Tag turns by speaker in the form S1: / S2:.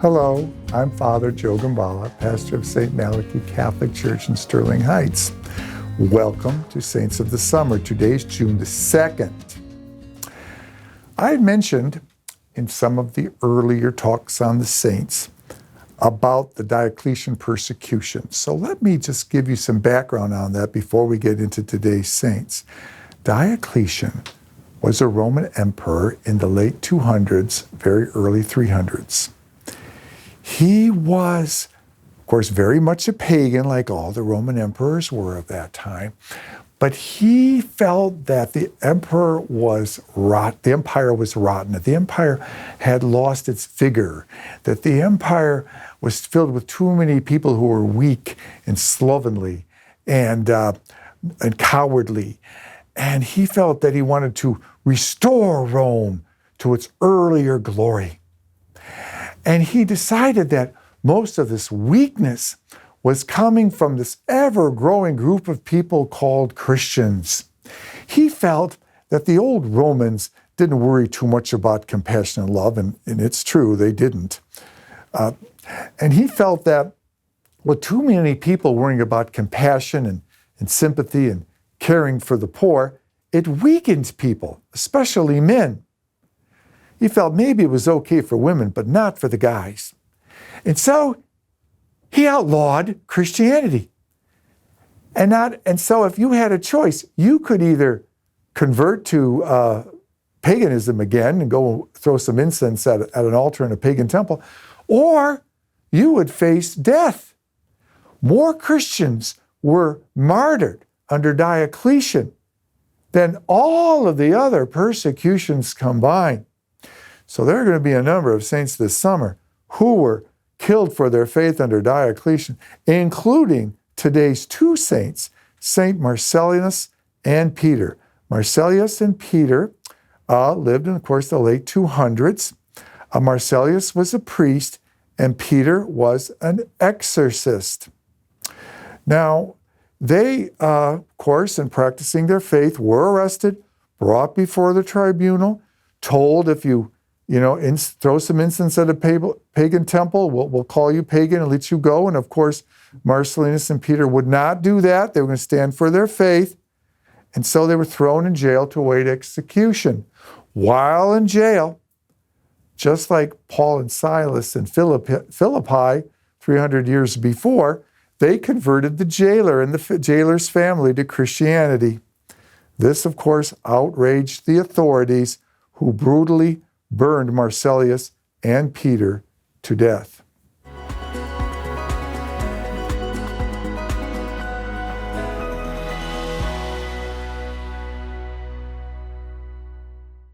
S1: Hello, I'm Father Joe Gambala, pastor of St. Malachy Catholic Church in Sterling Heights. Welcome to Saints of the Summer. Today's June the 2nd. I had mentioned in some of the earlier talks on the saints about the Diocletian persecution. So let me just give you some background on that before we get into today's saints. Diocletian was a Roman emperor in the late 200s, very early 300s. He was, of course, very much a pagan, like all the Roman emperors were of that time. But he felt that the empire was rotten, that the empire had lost its vigor, that the empire was filled with too many people who were weak and slovenly and cowardly. And he felt that he wanted to restore Rome to its earlier glory. And he decided that most of this weakness was coming from this ever-growing group of people called Christians. He felt that the old Romans didn't worry too much about compassion and love, and it's true, they didn't. And he felt that with too many people worrying about compassion and sympathy and caring for the poor, it weakened people, especially men. He felt maybe it was okay for women, but not for the guys. And so he outlawed Christianity. And so if you had a choice, you could either convert to paganism again and go throw some incense at an altar in a pagan temple, or you would face death. More Christians were martyred under Diocletian than all of the other persecutions combined. So there are going to be a number of saints this summer who were killed for their faith under Diocletian, including today's two saints, Saint Marcellinus and Peter. Marcellinus and Peter lived in, of course, the late 200s. Marcellinus was a priest, and Peter was an exorcist. Now, they, of course, in practicing their faith, were arrested, brought before the tribunal, told if you throw some incense at a pagan temple, we'll call you pagan and let you go. And of course, Marcellinus and Peter would not do that. They were going to stand for their faith. And so they were thrown in jail to await execution. While in jail, just like Paul and Silas in Philippi 300 years before, they converted the jailer and the jailer's family to Christianity. This, of course, outraged the authorities, who brutally burned Marcellinus and Peter to death.